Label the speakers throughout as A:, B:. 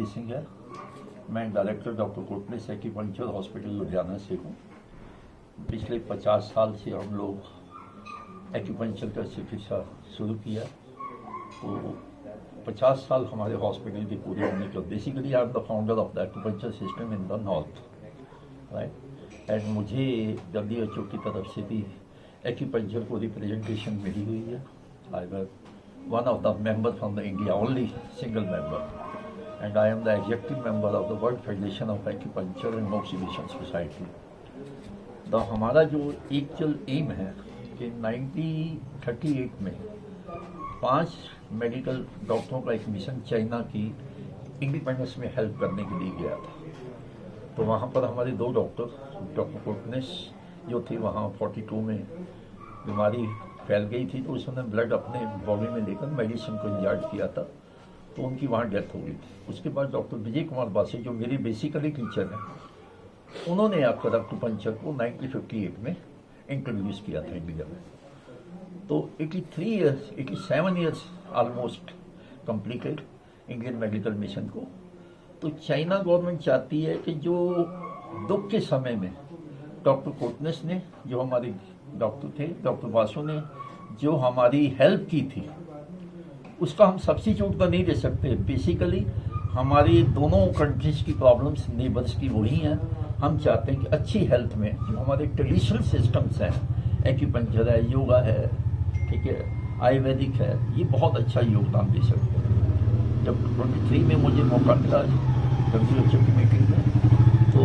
A: चरणजीत सिंह है। मैं director doctor Kotnis acupuncture hospital Ludhiana से हूँ। पिछले 50 साल से हम लोग एक्यूपंक्चर का चिकित्सा शुरू किया। तो 50 साल हमारे हॉस्पिटल के पूरे होने के basically I am the founder of the acupuncture system in the north, right. And मुझे WHO की तरफ से भी एक्यूपंक्चर को रिप्रेजेंटेशन मिली हुई है। I was one of the members from the India, only single member, and I am the executive member of the World Federation of Acupuncture and Moxibustion Society. तो हमारा जो एक्चुअल एम है कि 1938 में 5 medical डॉक्टरों का एक मिशन चाइना की इंडिपेंडेंस में हेल्प करने के लिए गया था। तो वहाँ पर हमारे 2 डॉक्टर कोटनेस जो थे, वहाँ 42 में बीमारी फैल गई थी, तो उसने ब्लड अपने बॉडी में लेकर मेडिसिन को इंजर्ट किया था, तो उनकी वहाँ डेथ हो गई थी। उसके बाद डॉक्टर विजय कुमार बासी, जो मेरे बेसिकली टीचर हैं, उन्होंने आपका एक्यूपंक्चर को 1958 में इंट्रोड्यूस किया था इंडिया में। तो 87 years almost completed Indian medical mission को। तो चाइना गवर्नमेंट चाहती है कि जो दुख के समय में डॉक्टर कोटनेस ने, जो हमारे डॉक्टर थे, डॉक्टर बासु ने जो हमारी हेल्प की थी, उसका हम सब्स्टिट्यूट तो नहीं दे सकते। बेसिकली हमारी दोनों कंट्रीज की प्रॉब्लम्स नेबर्स की वही हैं। हम चाहते हैं कि अच्छी हेल्थ में जो हमारे ट्रेडिशनल सिस्टम्स हैं, एक्यूपंक्चर है, योगा है, ठीक है, आयुर्वेदिक है, ये बहुत अच्छा योगदान दे सकते हैं। जब 23 में मुझे मौका मिला WHO की मीटिंग में, तो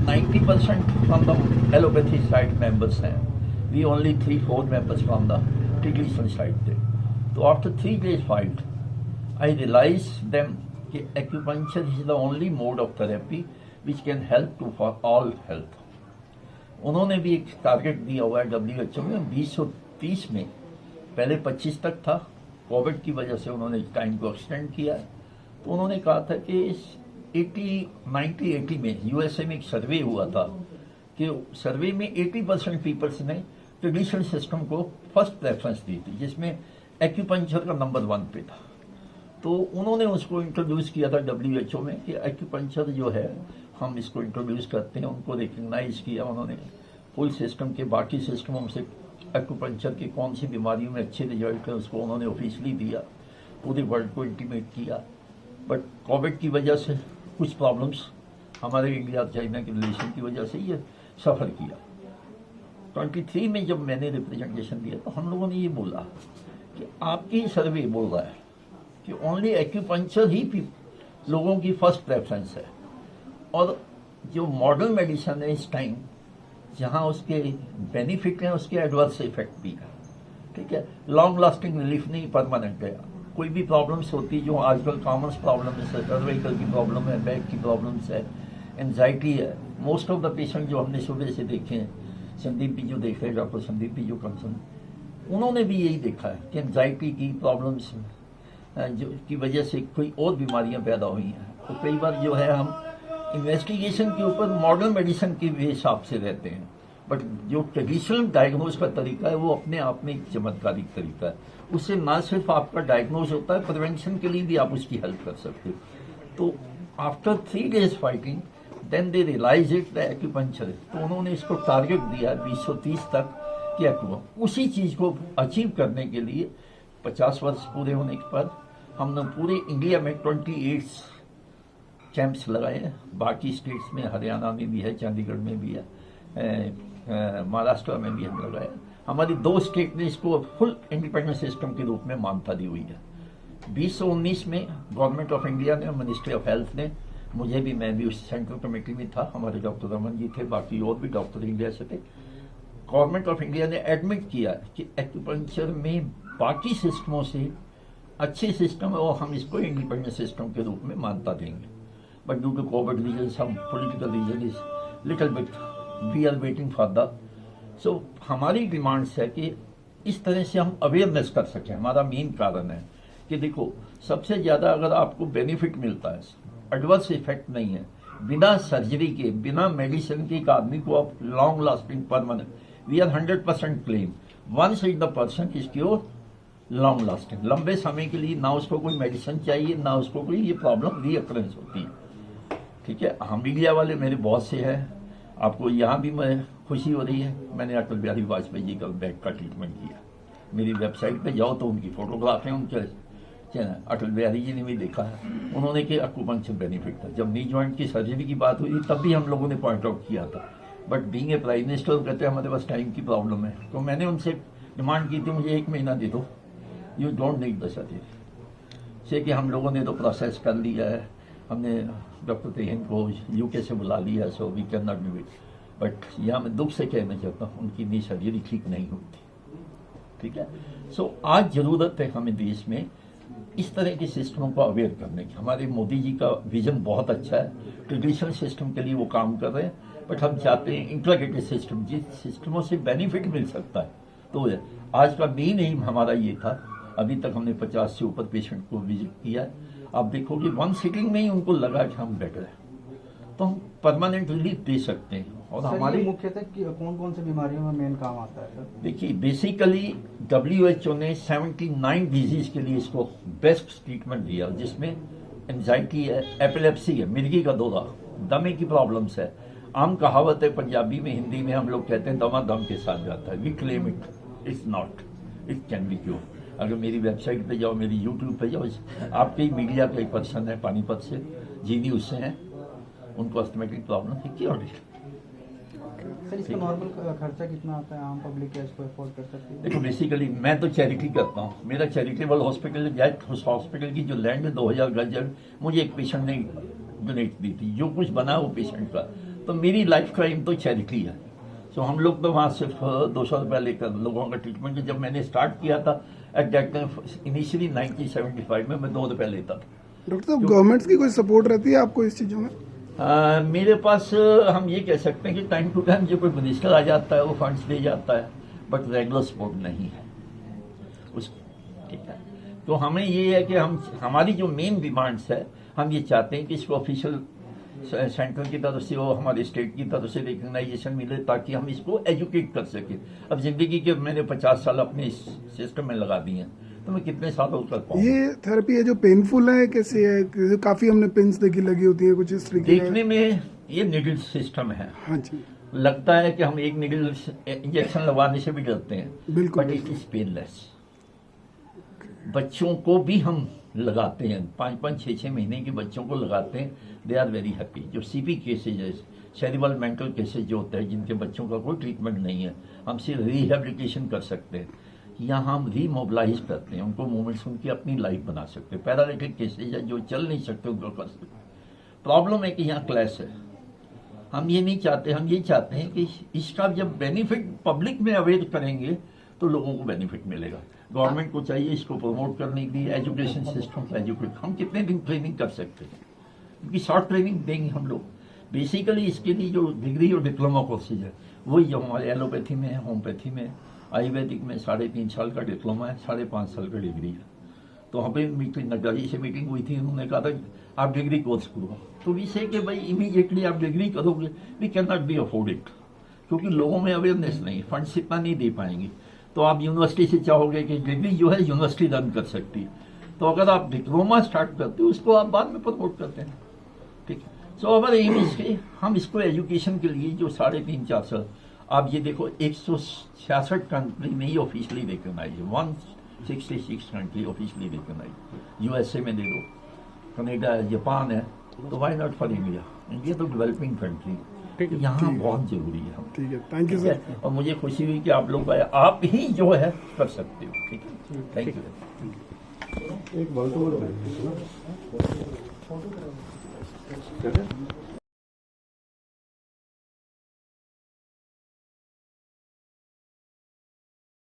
A: 90% from the allopathy side members हैं, we only 3-4 members from the traditional side थे। तो after 3 days fight, I realized them कि acupuncture is the only mode of therapy which can help to for all health। उन्होंने भी एक target दिया हुआ है WHO में 2030 में, पहले 25 तक था, कोविड की वजह से उन्होंने टाइम को एक्सटेंड किया है। तो उन्होंने कहा था कि 1980 में USA में एक सर्वे हुआ था कि सर्वे में 80% पीपल्स ने ट्रेडिशनल सिस्टम को फर्स्ट प्रेफरेंस दी थी, जिसमें एक्यूपंक्चर का नंबर 1 पे था। तो उन्होंने उसको इंट्रोड्यूस किया था WHO में कि एक्यूपंक्चर जो है हम इसको इंट्रोड्यूस करते हैं, उनको रिकग्नाइज किया उन्होंने फुल सिस्टम के। बाकी सिस्टमों से एक्यूपंक्चर की कौन सी बीमारियों में अच्छे रिजल्ट है उसको उन्होंने ऑफिशियली दिया, पूरे वर्ल्ड को इंटीमेट किया। बट कोविड की वजह से कुछ प्रॉब्लम्स हमारे इंडिया चाइना के रिलेशन की वजह से ये सफ़र किया। 23 में जब मैंने रिप्रेजेंटेशन दिया तो हम लोगों ने ये बोला कि आपकी सर्वे बोल रहा है कि ओनली एक्यूपंक्चर ही लोगों की फर्स्ट प्रेफरेंस है, और जो मॉडर्न मेडिसिन है इस टाइम, जहाँ उसके बेनिफिट हैं उसके एडवर्स इफेक्ट भी है, ठीक है। लॉन्ग लास्टिंग रिलीफ नहीं, परमानेंट है। कोई भी प्रॉब्लम्स होती जो आजकल कॉमन प्रॉब्लम्स है, सर्वाइकल की प्रॉब्लम है, बैक की प्रॉब्लम्स है, एंजाइटी है। मोस्ट ऑफ द पेशेंट जो हमने सुबह से देखे हैं, संदीप भी जो देख रहे हैं, डॉक्टर संदीप भी जो कंसर्न, उन्होंने भी यही देखा है कि एंजाइटी की प्रॉब्लम्स जो की वजह से कोई और बीमारियां पैदा हुई हैं। तो कई बार जो है हम इन्वेस्टिगेशन के ऊपर मॉडर्न मेडिसिन के हिसाब से रहते हैं, बट जो ट्रेडिशनल डायग्नोज का तरीका है वो अपने आप में एक चमत्कारिक तरीका है। उससे ना सिर्फ आपका डायग्नोज होता है, प्रिवेंशन के लिए भी आप उसकी हेल्प कर सकते हो। तो after 3 days fighting then they realise it the acupuncture. तो उन्होंने इसको टारगेट दिया 2030 तक कि एक्यूपंक्चर, उसी चीज़ को अचीव करने के लिए 50 वर्ष पूरे होने के बाद हमने पूरे इंडिया में 28 कैंप्स लगाए हैं। बाकी स्टेट्स में, हरियाणा में भी है, चंडीगढ़ में भी है, महाराष्ट्र में भी हम लगाए। हमारी 2 स्टेट ने इसको फुल इंडिपेंडेंट सिस्टम के रूप में मान्यता दी हुई है। 2019 में गवर्नमेंट ऑफ इंडिया ने, मिनिस्ट्री ऑफ हेल्थ ने, मुझे भी, मैं भी उस सेंट्रल कमेटी में था, हमारे डॉक्टर रमन जी थे, बाकी और भी डॉक्टर इंडिया से थे। गवर्नमेंट ऑफ इंडिया ने एडमिट किया कि एक्यूपंक्चर में बाकी सिस्टमों से अच्छे सिस्टम है और हम इसको इंडिपेंडेंट सिस्टम के रूप में मान्यता देंगे। But due to Covid reason, some political reason is little bit, we are waiting for the. So हमारी डिमांड्स है कि इस तरह से हम अवेयरनेस कर सकें। हमारा मेन कारण है कि देखो, सबसे ज़्यादा अगर आपको बेनिफिट मिलता है, एडवर्स इफेक्ट नहीं है, बिना सर्जरी के, बिना मेडिसिन के, एक आदमी को आप long lasting permanent, we are 100% claim, once is the person is cure, long lasting, लंबे समय के लिए, ना उसको कोई मेडिसिन चाहिए, ना उसको कोई ये प्रॉब्लम रीअकरेंस होती है। ठीक है, हम मीडिया वाले मेरे बहुत से हैं, आपको यहाँ भी मैं खुशी हो रही है, मैंने अटल बिहारी वाजपेयी जी का बैक का ट्रीटमेंट किया। मेरी वेबसाइट पे जाओ तो उनकी फोटोग्राफ है, उनके चैनल अटल बिहारी जी ने भी देखा है, उन्होंने कि एक्यूपंक्चर बेनिफिट था। जब नी जॉइंट की सर्जरी की बात हुई तब भी हम लोगों ने पॉइंट आउट किया था, but being a prime minister कहते हैं हमारे पास टाइम की प्रॉब्लम है, तो मैंने उनसे डिमांड की थी मुझे 1 महीना दे दो, you don't need the surgery. से कि हम लोगों ने तो प्रोसेस कर लिया है, हमने डॉक्टर तेहन को यूके से बुला लिया, so we can not do it. But यहाँ मैं दुख से कहना चाहता हूँ उनकी नी सर्जरी ठीक नहीं हुई थी। ठीक है, सो आज जरूरत है हमें देश में इस तरह के सिस्टमों को अवेयर करने की। हमारे मोदी जी का विजन बहुत अच्छा है, ट्रेडिशनल सिस्टम के लिए वो काम कर रहे हैं, बट हम चाहते हैं इंटीग्रेटेड सिस्टम, जिस सिस्टमों से बेनिफिट मिल सकता है। तो आज का मेन एम हमारा ये था, अभी तक हमने 50 से ऊपर पेशेंट को विजिट किया है। आप देखोगे 1 सिटिंग में ही उनको लगा कि हम बेटर है, तो हम परमानेंट रिलीफ दे सकते हैं। और हमारे
B: मुख्यतः कौन कौन सी बीमारियों में मेन काम आता है सर?
A: देखिए, बेसिकली WHO ने 79 डिजीज के लिए इसको बेस्ट ट्रीटमेंट दिया, जिसमें एंजाइटी है, एपिलेप्सी है, मिर्गी का दौरा, दमे की प्रॉब्लम्स है। आम कहावत है पंजाबी में, हिंदी में हम लोग कहते हैं दमा दम के साथ जाता है। We claim it, it's not, it can be cure. अगर मेरी वेबसाइट पे जाओ, मेरी यूट्यूब पे जाओ, आपके मीडिया का एक पर्सन है पानीपत से, जीनी उससे हैं, उनको अस्थमेटिक प्रॉब्लम है, क्योर।
B: सर इसका नॉर्मल खर्चा कितना आता है, आम पब्लिक क्या इसको अफोर्ड कर सकती है?
A: देखो, बेसिकली मैं तो चैरिटी करता हूँ, मेरा चैरिटेबल हॉस्पिटल है, उस हॉस्पिटल की जो लैंड है 2000 गज, मुझे एक पेशेंट ने डोनेट दी थी, जो कुछ बना वो पेशेंट का, तो मेरी लाइफ का एम तो चैरिटी है। सो हम लोग तो वहाँ सिर्फ 200 रुपया लेकर लोगों का ट्रीटमेंट, जब मैंने स्टार्ट किया था एट दैट टाइम इनिशियली 1975 में मैं 2 रुपया लेता था।
C: डॉक्टर साहब, गवर्नमेंट की कोई सपोर्ट रहती है आपको इस चीज़ों में?
A: मेरे पास हम ये कह सकते हैं कि टाइम टू टाइम जो कोई मिनिस्टर आ जाता है वो फंड्स दे जाता है, बट रेगुलर सपोर्ट नहीं है उस। ठीक है, तो हमें ये है कि हमारी जो मेन डिमांड्स है, हम ये चाहते हैं कि इसको ऑफिशियल सेंट्रल की तरफ से और हमारे स्टेट की तरफ से रिकग्नाइजेशन मिले, ताकि हम इसको एजुकेट कर सकें। अब जिंदगी के मैंने 50 साल अपने इस सिस्टम में लगा दिए हैं, तो मैं कितने सालों कर पाऊँ।
C: ये थेरेपी है जो पेनफुल है, कैसी है? काफी हमने पिन्स देखी लगी होती है, कुछ इस तरीके
A: देखने में ये निडल सिस्टम है।
C: हाँ जी,
A: लगता है कि हम एक निडल इंजेक्शन लगवाने से भी डरते हैं,
C: बिल्कुल,
A: बट इट इज पेनलेस। बच्चों को भी हम लगाते हैं, 5-5, 6-6 महीने के बच्चों को लगाते हैं, दे आर वेरी हैप्पी। जो CP केसेज है, सेरिब्रल मेंटल केसेज जो होते हैं, जिनके बच्चों का कोई ट्रीटमेंट नहीं है, हम सिर्फ रिहेबिलिटेशन कर सकते हैं, यहाँ हम रीमोबलाइज करते हैं, उनको मूवमेंट्स उनकी अपनी लाइफ बना सकते हैं। पैरालिटिक केसेज है जो चल नहीं सकते, उनको कर सकते। प्रॉब्लम है कि यहाँ क्लैश है, हम ये नहीं चाहते, हम ये चाहते हैं कि इसका जब बेनिफिट पब्लिक में अवेयर करेंगे तो लोगों को बेनिफिट मिलेगा। गवर्नमेंट को चाहिए इसको प्रमोट करने के लिए, एजुकेशन सिस्टम को एजुकेट, हम कितने दिन ट्रेनिंग कर सकते हैं, क्योंकि शॉर्ट ट्रेनिंग देंगे हम लोग। बेसिकली इसके लिए जो डिग्री और डिप्लोमा कोर्सेज है, वही जो हमारे एलोपैथी में है, होम्योपैथी में, आयुर्वेदिक में 3.5 साल का डिप्लोमा है, 5.5 साल का डिग्री है। तो हमें मीटिंग नगराजी से मीटिंग हुई थी, उन्होंने कहा था आप डिग्री कोर्स करो, तो वी से कि भाई इमीडिएटली आप डिग्री करोगे, we can not be afford it, क्योंकि लोगों में अवेयरनेस नहीं, फंड्स इतना नहीं दे पाएंगे। तो आप यूनिवर्सिटी से चाहोगे कि डिग्री जो है यूनिवर्सिटी रन कर सकती है, तो अगर आप डिप्लोमा स्टार्ट करते हो उसको आप बाद में प्रमोट करते हैं। ठीक है, सो हमारे एम इसके, हम इसको एजुकेशन के लिए जो 3.5-4 साल, आप ये देखो 166 कंट्री में ही ऑफिशियली रिकॉग्नाइज है, 166 कंट्री ऑफिशियली रिकॉग्नाइज। USA में दे दो, कनाडा है, जापान है, तो why not for India? India तो डेवलपिंग कंट्री, यहाँ बहुत जरूरी है। हम
C: ठीक है, थैंक यू सर।
A: और मुझे खुशी हुई कि आप लोग आए, आप ही जो है कर सकते हो। ठीक है, थैंक यू।
D: एक बात और है